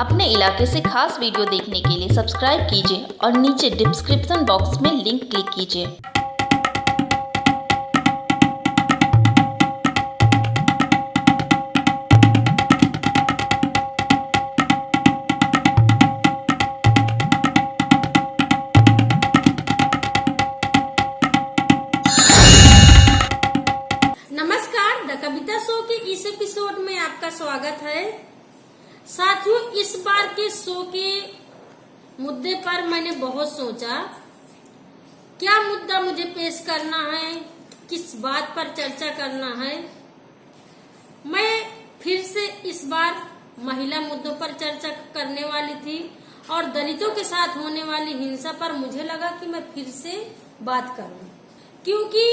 अपने इलाके से खास वीडियो देखने के लिए सब्सक्राइब कीजिए और नीचे डिस्क्रिप्शन बॉक्स में लिंक क्लिक कीजिए। नमस्कार, द कविता शो के इस एपिसोड में आपका स्वागत है। साथियों, इस बार के शो के मुद्दे पर मैंने बहुत सोचा, क्या मुद्दा मुझे पेश करना है, किस बात पर चर्चा करना है। मैं फिर से इस बार महिला मुद्दों पर चर्चा करने वाली थी और दलितों के साथ होने वाली हिंसा पर मुझे लगा कि मैं फिर से बात करूं, क्योंकि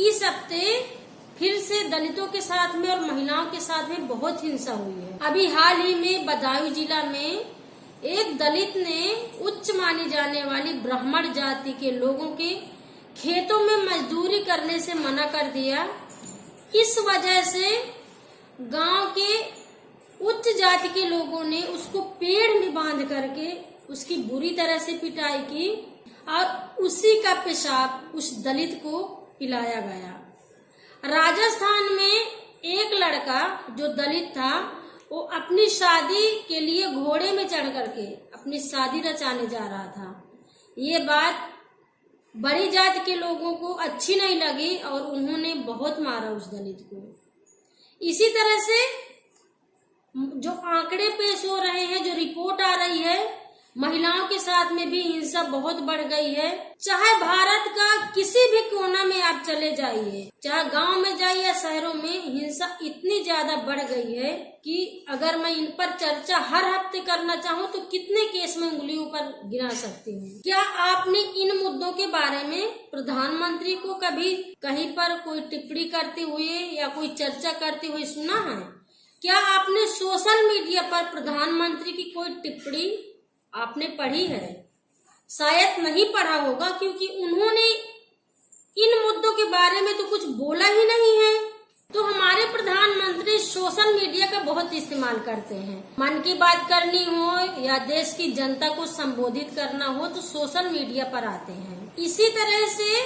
इस हफ्ते फिर से दलितों के साथ में और महिलाओं के साथ में बहुत हिंसा हुई है। अभी हाल ही में बदायूं जिला में एक दलित ने उच्च मानी जाने वाली ब्राह्मण जाति के लोगों के खेतों में मजदूरी करने से मना कर दिया। इस वजह से गांव के उच्च जाति के लोगों ने उसको पेड़ में बांध करके उसकी बुरी तरह से पिटाई की और उसी का पेशाब उस दलित को पिलाया गया। राजस्थान में एक लड़का जो दलित था, वो अपनी शादी के लिए घोड़े में चढ़ करके अपनी शादी रचाने जा रहा था। ये बात बड़ी जाति के लोगों को अच्छी नहीं लगी और उन्होंने बहुत मारा उस दलित को। इसी तरह से जो आंकड़े पेश हो रहे हैं, जो रिपोर्ट आ रही है, महिलाओं के साथ में भी हिंसा बहुत बढ़ गई है। चाहे भारत का किसी भी कोना में आप चले जाइए, चाहे गांव में जाइए या शहरों में, हिंसा इतनी ज्यादा बढ़ गई है कि अगर मैं इन पर चर्चा हर हफ्ते करना चाहूँ तो कितने केस में उंगलियों पर गिना सकती हूँ। क्या आपने इन मुद्दों के बारे में प्रधानमंत्री को कभी कहीं पर कोई टिप्पणी करते हुए या कोई चर्चा करते हुए सुना है? क्या आपने सोशल मीडिया पर प्रधानमंत्री की कोई टिप्पणी आपने पढ़ी है? शायद नहीं पढ़ा होगा, क्योंकि उन्होंने इन मुद्दों के बारे में तो कुछ बोला ही नहीं है। तो हमारे प्रधानमंत्री सोशल मीडिया का बहुत इस्तेमाल करते हैं। मन की बात करनी हो या देश की जनता को संबोधित करना हो तो सोशल मीडिया पर आते हैं। इसी तरह से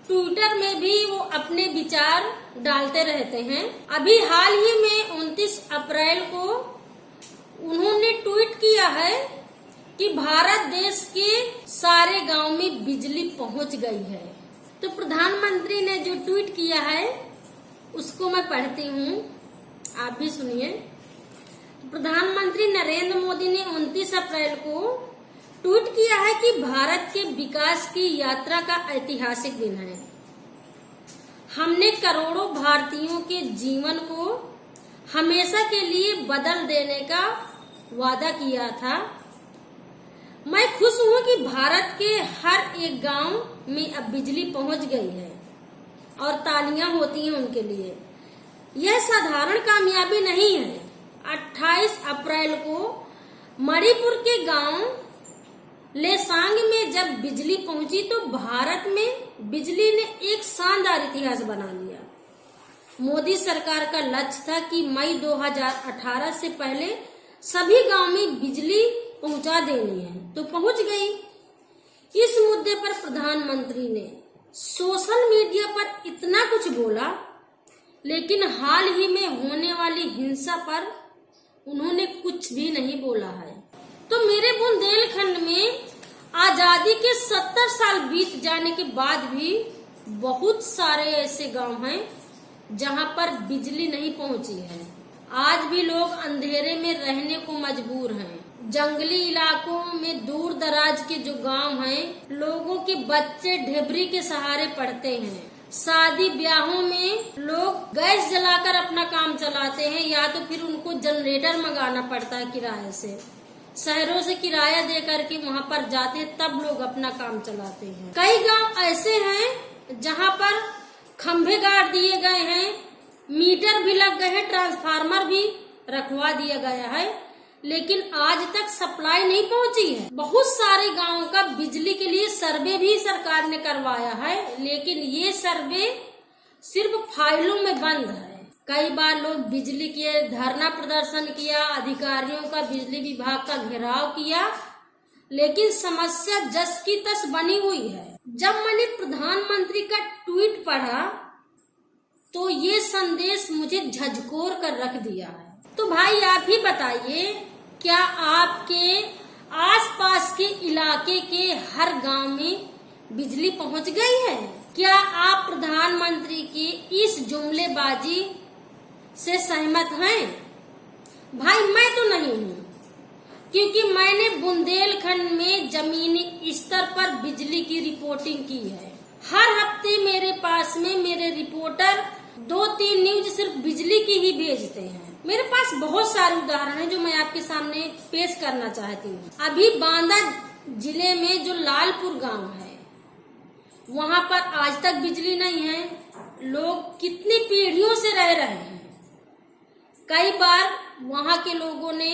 ट्विटर में भी वो अपने विचार डालते रहते हैं। अभी हाल ही में 29 अप्रैल को उन्होंने ट्वीट किया है कि भारत देश के सारे गांव में बिजली पहुंच गई है। तो प्रधानमंत्री ने जो ट्वीट किया है उसको मैं पढ़ती हूँ, आप भी सुनिए। प्रधानमंत्री नरेंद्र मोदी ने 29 अप्रैल को ट्वीट किया है कि भारत के विकास की यात्रा का ऐतिहासिक दिन है। हमने करोड़ों भारतीयों के जीवन को हमेशा के लिए बदल देने का वादा किया था। मैं खुश हूँ कि भारत के हर एक गांव में अब बिजली पहुंच गई है और तालियां होती हैं उनके लिए। यह साधारण कामयाबी नहीं है। 28 अप्रैल को मणिपुर के गांव लेसांग में जब बिजली पहुंची तो भारत में बिजली ने एक शानदार इतिहास बना लिया। मोदी सरकार का लक्ष्य था कि मई 2018 से पहले सभी गांव में बिजली पहुंचा देनी है, तो पहुंच गई। इस मुद्दे पर प्रधानमंत्री ने सोशल मीडिया पर इतना कुछ बोला, लेकिन हाल ही में होने वाली हिंसा पर उन्होंने कुछ भी नहीं बोला है। तो मेरे बुंदेलखंड में आजादी के 70 साल बीत जाने के बाद भी बहुत सारे ऐसे गांव हैं जहां पर बिजली नहीं पहुंची है। आज भी लोग अंधेरे में रहने को मजबूर हैं। जंगली इलाकों में दूर दराज के जो गांव हैं, लोगों के बच्चे ढेबरी के सहारे पढ़ते हैं। शादी ब्याहों में लोग गैस जलाकर अपना काम चलाते हैं या तो फिर उनको जनरेटर मंगाना पड़ता है किराए से। शहरों से किराया दे करके वहां पर जाते हैं, तब लोग अपना काम चलाते हैं। कई गांव ऐसे हैं जहां पर खंभे गाड़ दिए गए हैं, मीटर भी लग गए हैं, ट्रांसफार्मर भी रखवा दिया गया है, लेकिन आज तक सप्लाई नहीं पहुंची है। बहुत सारे गांवों का बिजली के लिए सर्वे भी सरकार ने करवाया है, लेकिन ये सर्वे सिर्फ फाइलों में बंद है। कई बार लोग बिजली के धरना प्रदर्शन किया, अधिकारियों का बिजली विभाग का घेराव किया, लेकिन समस्या जस की तस बनी हुई है। जब मैंने प्रधानमंत्री का ट्वीट पढ़ा तो ये संदेश मुझे झकझोर कर रख दिया है। तो भाई आप ही बताइए, क्या आपके आसपास के इलाके के हर गांव में बिजली पहुंच गई है? क्या आप प्रधानमंत्री की इस जुमलेबाजी से सहमत हैं? भाई मैं तो नहीं हूँ, क्योंकि मैंने बुंदेलखंड में जमीनी स्तर पर बिजली की रिपोर्टिंग की है। हर हफ्ते मेरे पास में मेरे रिपोर्टर 2-3 न्यूज सिर्फ बिजली की ही भेजते हैं। मेरे पास बहुत सारे उदाहरण हैं जो मैं आपके सामने पेश करना चाहती हूँ। अभी बांदा जिले में जो लालपुर गांव है, वहाँ पर आज तक बिजली नहीं है। लोग कितनी पीढ़ियों से रह रहे हैं। कई बार वहाँ के लोगों ने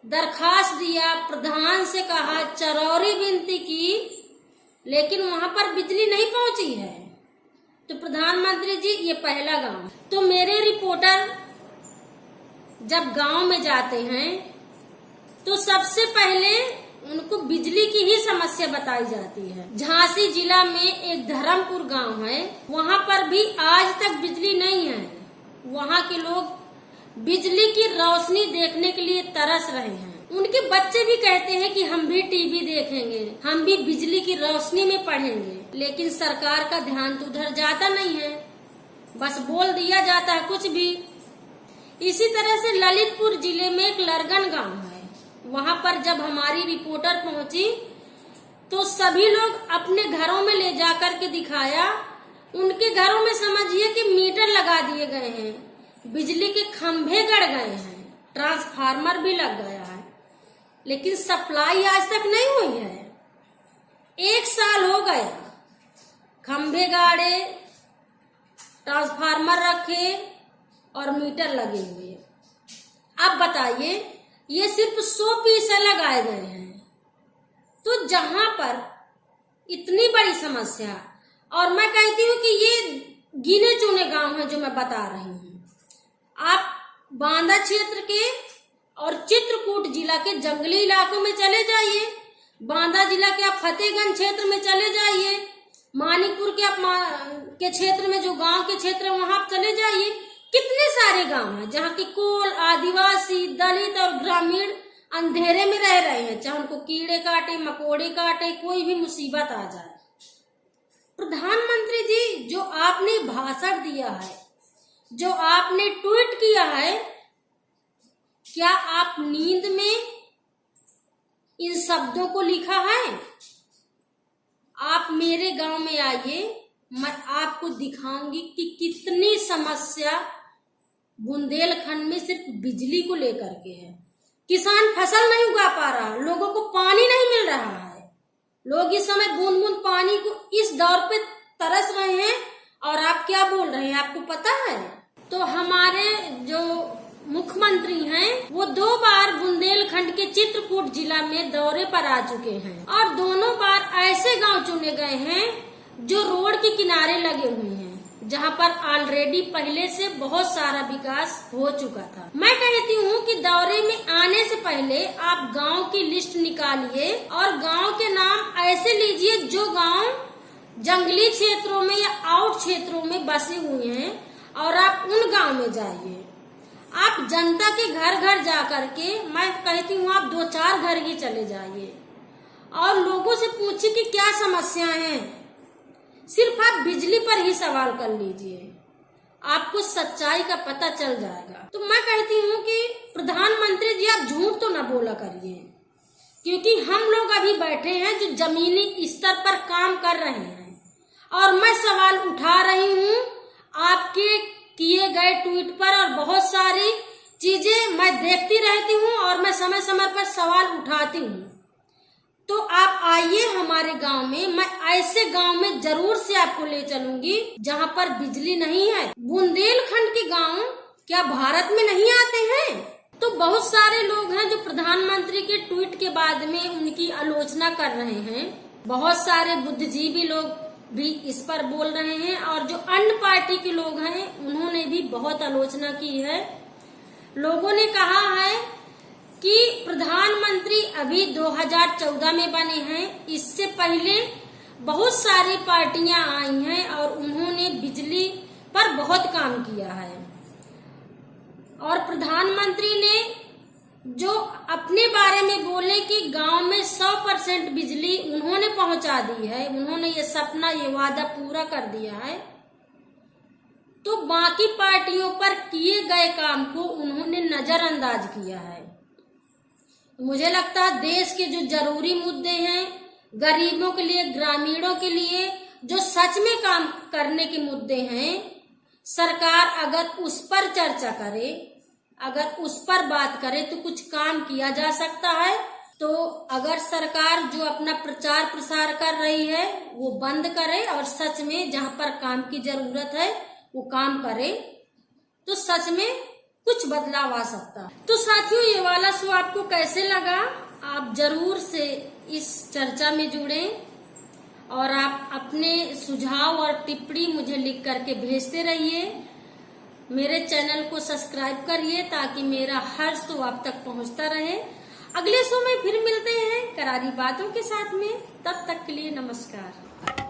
दरखास्त दिया, प्रधान से कहा, चरौरी विनती की, लेकिन वहाँ पर बिजली नहीं पहुँची है। तो प्रधानमंत्री जी, ये पहला गांव। तो मेरे रिपोर्टर जब गांव में जाते हैं तो सबसे पहले उनको बिजली की ही समस्या बताई जाती है। झांसी जिला में एक धर्मपुर गांव है, वहां पर भी आज तक बिजली नहीं है। वहां के लोग बिजली की रोशनी देखने के लिए तरस रहे हैं। उनके बच्चे भी कहते हैं कि हम भी टीवी देखेंगे, हम भी बिजली की रोशनी में पढ़ेंगे, लेकिन सरकार का ध्यान तो उधर जाता नहीं है, बस बोल दिया जाता है कुछ भी। इसी तरह से ललितपुर जिले में एक लरगन गांव है, वहां पर जब हमारी रिपोर्टर पहुंची तो सभी लोग अपने घरों में ले जाकर के दिखाया। उनके घरों में समझिए कि मीटर लगा दिए गए हैं, बिजली के खंभे गड़ गए हैं, ट्रांसफार्मर भी लग गया है, लेकिन सप्लाई आज तक नहीं हुई है। 1 साल हो गया, खंभे गाड़े, ट्रांसफार्मर रखे और मीटर लगे हुए। अब बताइए, ये सिर्फ 100 पैसे लगाए गए हैं। तो जहां पर इतनी बड़ी समस्या, और मैं कहती हूँ कि ये गिने चुने गांव हैं जो मैं बता रही हूँ। आप बांदा क्षेत्र के और चित्रकूट जिला के जंगली इलाकों में चले जाइए, बांदा जिला के आप फतेहगंज क्षेत्र में चले जाइए, मानिकपुर के आप के क्षेत्र में जो गांव के क्षेत्र है वहां आप चले जाइए। कितने सारे गांव हैं जहाँ की कोल, आदिवासी, दलित और ग्रामीण अंधेरे में रह रहे हैं, चाहे उनको कीड़े काटे, मकोड़े काटे, कोई भी मुसीबत आ जाए। प्रधानमंत्री जी, जो आपने भाषण दिया है, जो आपने ट्वीट किया है, क्या आप नींद में इन शब्दों को लिखा है? आप मेरे गांव में आइए, मैं आपको दिखाऊंगी कि कितनी समस्या बुंदेलखंड में सिर्फ बिजली को लेकर के है। किसान फसल नहीं उगा पा रहा, लोगों को पानी नहीं मिल रहा है। लोग इस समय बूंद बूंद पानी को इस दौर पे तरस रहे हैं, और आप क्या बोल रहे हैं आपको पता है? तो हमारे जो मुख्यमंत्री हैं वो 2 बार बुंदेलखंड के चित्रकूट जिला में दौरे पर आ चुके हैं, और दोनों बार ऐसे गांव चुने गए हैं जो रोड के किनारे लगे हुए हैं, जहां पर ऑलरेडी पहले से बहुत सारा विकास हो चुका था। मैं कहती हूँ कि दौरे में आने से पहले आप गांव की लिस्ट निकालिए और गांव के नाम ऐसे लीजिए जो गांव जंगली क्षेत्रों में या आउट क्षेत्रों में बसे हुए हैं, और आप उन गांव में जाइए। आप जनता के घर घर जा करके, मैं कहती हूँ आप 2-4 घर ही चले जाइए और लोगों से पूछिए कि क्या समस्याएं हैं। सिर्फ आप बिजली पर ही सवाल कर लीजिए, आपको सच्चाई का पता चल जाएगा। तो मैं कहती हूँ कि प्रधानमंत्री जी, आप झूठ तो ना बोला करिए, क्योंकि हम लोग अभी बैठे हैं जो जमीनी स्तर पर काम कर रहे हैं, और मैं सवाल उठा रही हूँ आपके किए गए ट्वीट पर, और बहुत सारी चीजें मैं देखती रहती हूँ और मैं समय समय पर सवाल उठाती हूँ। तो आप आइए हमारे गांव में, मैं ऐसे गांव में जरूर से आपको ले चलूंगी जहां पर बिजली नहीं है। बुंदेलखंड के गांव क्या भारत में नहीं आते हैं? तो बहुत सारे लोग हैं जो प्रधानमंत्री के ट्वीट के बाद में उनकी आलोचना कर रहे हैं। बहुत सारे बुद्धिजीवी लोग भी इस पर बोल रहे हैं और जो अन्य पार्टी के लोग हैं उन्होंने भी बहुत आलोचना की है। लोगों ने कहा है कि प्रधानमंत्री अभी 2014 में बने हैं, इससे पहले बहुत सारी पार्टियां आई हैं और उन्होंने बिजली पर बहुत काम किया है। और प्रधानमंत्री ने जो अपने बारे में बोले कि गांव में 100% बिजली उन्होंने पहुंचा दी है, उन्होंने ये सपना, ये वादा पूरा कर दिया है, तो बाकी पार्टियों पर किए गए काम को उन्होंने नजरअंदाज किया है। मुझे लगता है देश के जो जरूरी मुद्दे हैं, गरीबों के लिए, ग्रामीणों के लिए जो सच में काम करने के मुद्दे हैं, सरकार अगर उस पर चर्चा करे, अगर उस पर बात करे तो कुछ काम किया जा सकता है। तो अगर सरकार जो अपना प्रचार प्रसार कर रही है वो बंद करे और सच में जहां पर काम की जरूरत है वो काम करे, तो सच में कुछ बदलाव आ सकता है। तो साथियों, ये वाला शो आपको कैसे लगा? आप जरूर से इस चर्चा में जुड़ें और आप अपने सुझाव और टिप्पणी मुझे लिख करके भेजते रहिए। मेरे चैनल को सब्सक्राइब करिए ताकि मेरा हर शो आप तक पहुंचता रहे। अगले शो में फिर मिलते हैं करारी बातों के साथ में। तब तक के लिए नमस्कार।